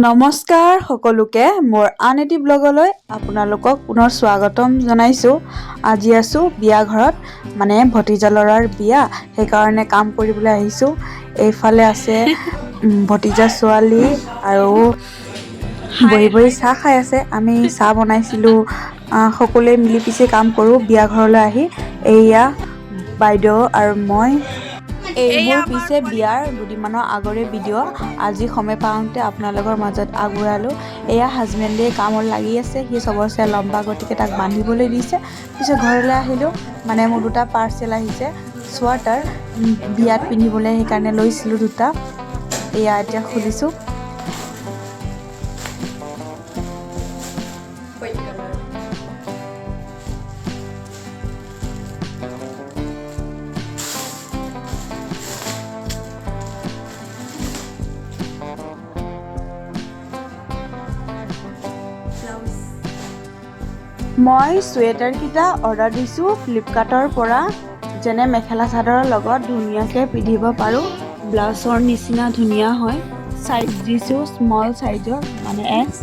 নমস্কাৰ সকলোকে মোৰ আন এটি ব্লগলৈ আপোনালোকক পুনৰ স্বাগতম জনাইছোঁ। আজি আছোঁ বিয়া ঘৰত, মানে ভতিজা ল'ৰাৰ বিয়া, সেইকাৰণে কাম কৰিবলৈ আহিছোঁ। এইফালে আছে ভতিজা ছোৱালী আৰু বহি বহি চাহ খাই আছে। আমি চাহ বনাইছিলোঁ, সকলোৱে মিলি পিছে কাম কৰোঁ। বিয়া ঘৰলৈ আহি এয়া বাইদেউ আৰু মই। এইবোৰ পিছে বিয়াৰ দুদিনমানৰ আগৰে ভিডিঅ'। আজি সময় পাওঁতে আপোনালোকৰ মাজত আগবঢ়ালোঁ। এয়া হাজবেণ্ডে কামত লাগি আছে, সি চবৰচে লম্বা, গতিকে তাক বান্ধিবলৈ দিছে। পিছত ঘৰলৈ আহিলোঁ, মানে মোৰ দুটা পাৰ্চেল আহিছে, চুৱেটাৰ বিয়াত পিন্ধিবলৈ, সেইকাৰণে লৈছিলোঁ দুটা। এয়া এতিয়া খুলিছোঁ। মই চুৱেটাৰকেইটা অৰ্ডাৰ দিছোঁ ফ্লিপকাৰ্টৰ পৰা, যেনে মেখেলা চাদৰৰ লগত ধুনীয়াকৈ পিন্ধিব পাৰোঁ। ব্লাউজৰ নিচিনা ধুনীয়া হয়। চাইজ দিছোঁ স্মল চাইজৰ, মানে এক্স।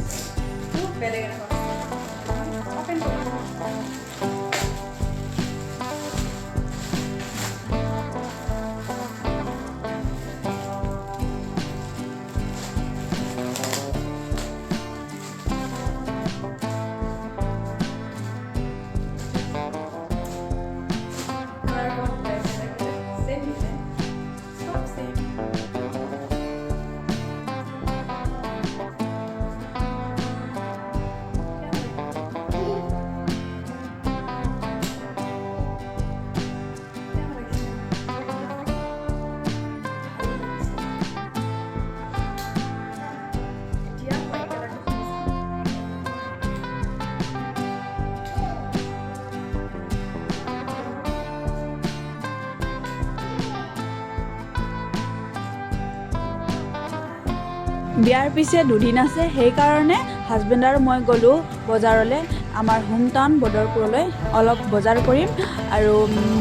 বিয়াৰ পিছে দুদিন আছে, সেইকাৰণে হাজবেণ্ড আৰু মই গ'লোঁ বজাৰলৈ, আমাৰ হোম টাউন বদৰপুৰলৈ অলপ বজাৰ কৰিম। আৰু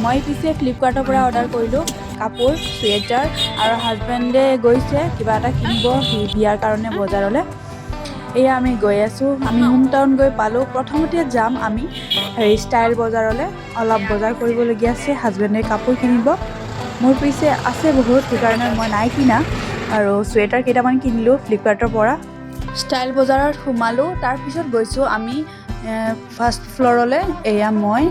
মই পিছে ফ্লিপকাৰ্টৰ পৰা অৰ্ডাৰ কৰিলোঁ কাপোৰ, চুৱেটাৰ, আৰু হাজবেণ্ডে গৈছে কিবা এটা কিনিব সি বিয়াৰ কাৰণে বজাৰলৈ। এয়া আমি গৈ আছোঁ, আমি হোম টাউন গৈ পালোঁ। প্ৰথমতে যাম আমি ষ্টাইল বজাৰলৈ, অলপ বজাৰ কৰিবলগীয়া আছে, হাজবেণ্ডে কাপোৰ কিনিব। মোৰ পিছে আছে বহুত, সেইকাৰণে মই নাই কিনা। আৰু চুৱেটাৰ কেইটামান কিনিলোঁ ফ্লিপকাৰ্টৰ পৰা। ষ্টাইল বজাৰত সোমালোঁ, তাৰপিছত গৈছোঁ আমি ফাৰ্ষ্ট ফ্ল'ৰলৈ। এয়া মই,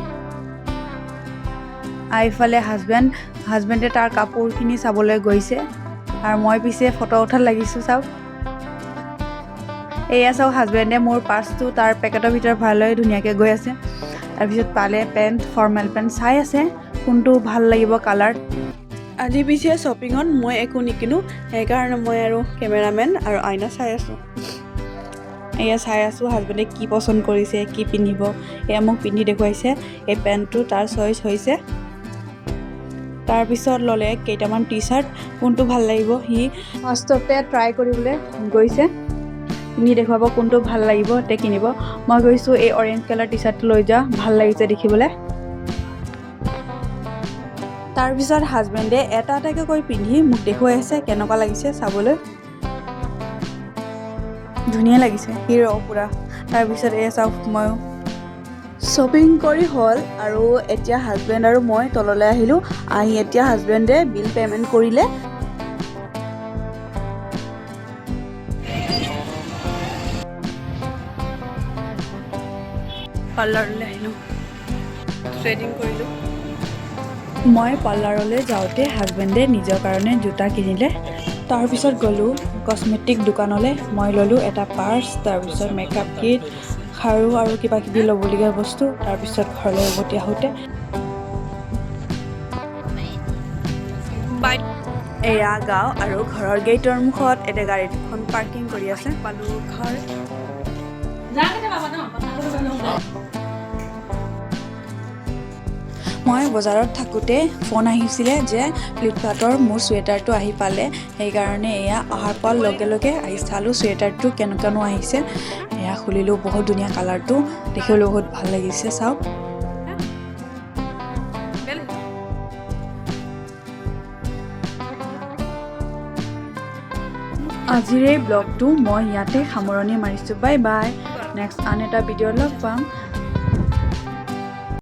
এইফালে হাজবেণ্ডে তাৰ কাপোৰখিনি চাবলৈ গৈছে, আৰু মই পিছে ফটো উঠাত লাগিছোঁ। চাওক, এয়া চাওক, হাজবেণ্ডে মোৰ পাৰ্চটো তাৰ পেকেটৰ ভিতৰত ভৰাই লৈ ধুনীয়াকৈ গৈ আছে। তাৰপিছত পালে পেণ্ট, ফৰ্মেল পেণ্ট চাই আছে কোনটো ভাল লাগিব কালাৰ। আজি পিছে শ্বপিঙত মই একো নিকিনো, সেইকাৰণে মই আৰু কেমেৰামেন আৰু আইনা চাই আছোঁ। এয়া চাই আছোঁ হাজবেণ্ডে কি পচন্দ কৰিছে, কি পিন্ধিব। এয়া মোক পিন্ধি দেখুৱাইছে, এই পেণ্টটো তাৰ চইচ হৈছে। তাৰপিছত ল'লে কেইটামান টি চাৰ্ট, কোনটো ভাল লাগিব সি ফাৰ্ষ্টতে ট্ৰাই কৰিবলৈ গৈছে, পিন্ধি দেখুৱাব কোনটো ভাল লাগিব তে কিনিব। মই গৈছোঁ এই অৰেঞ্জ কালাৰ টি চাৰ্টটো লৈ যোৱা, ভাল লাগিছে দেখিবলৈ। তাৰপিছত হাজবেণ্ডে এটা এটাকৈ কৰি পিন্ধি মোক দেখুৱাই আছে কেনেকুৱা লাগিছে চাবলৈ। ধুনীয়া লাগিছে হিৰ' পুৰা। তাৰপিছত এয়া চাওক, ময়ো শ্বপিং কৰি হ'ল, আৰু এতিয়া হাজবেণ্ড আৰু মই তললৈ আহিলোঁ। আহি এতিয়া হাজবেণ্ডে বিল পে'মেণ্ট কৰিলে। পাৰ্লাৰলৈ আহিলোঁ, থ্ৰেডিং কৰিলোঁ। মই পাৰ্লাৰলৈ যাওঁতে হাজবেণ্ডে নিজৰ কাৰণে জোতা কিনিলে। তাৰপিছত গ'লোঁ কছমেটিক দোকানলৈ, মই ল'লোঁ এটা পাৰ্চ, তাৰপিছত মেকআপ কিট, খাৰু আৰু কিবা কিবি ল'বলগীয়া বস্তু। তাৰপিছত ঘৰলৈ উভতি আহোঁতে এয়া গাঁও, আৰু ঘৰৰ গেটৰ মুখত এতিয়া গাড়ী দুখন পাৰ্কিং কৰি আছে। পালোঁ ঘৰ। মই বজাৰত থাকোঁতে ফোন আহিছিলে যে ফ্লিপকাৰ্টৰ মোৰ চুৱেটাৰটো আহি পালে, সেইকাৰণে এয়া অহাৰ পৰা লগে লগে আহি চালোঁ চুৱেটাৰটো কেনেকুৱানো আহিছে। এয়া খুলিলোঁ, বহুত ধুনীয়া কালাৰটো, দেখিবলৈ বহুত ভাল লাগিছে। চাওক, আজিৰ এই ব্লগটো মই ইয়াতে সামৰণি মাৰিছোঁ। Bye bye. নেক্সট আন এটা ভিডিঅ' লগ পাম।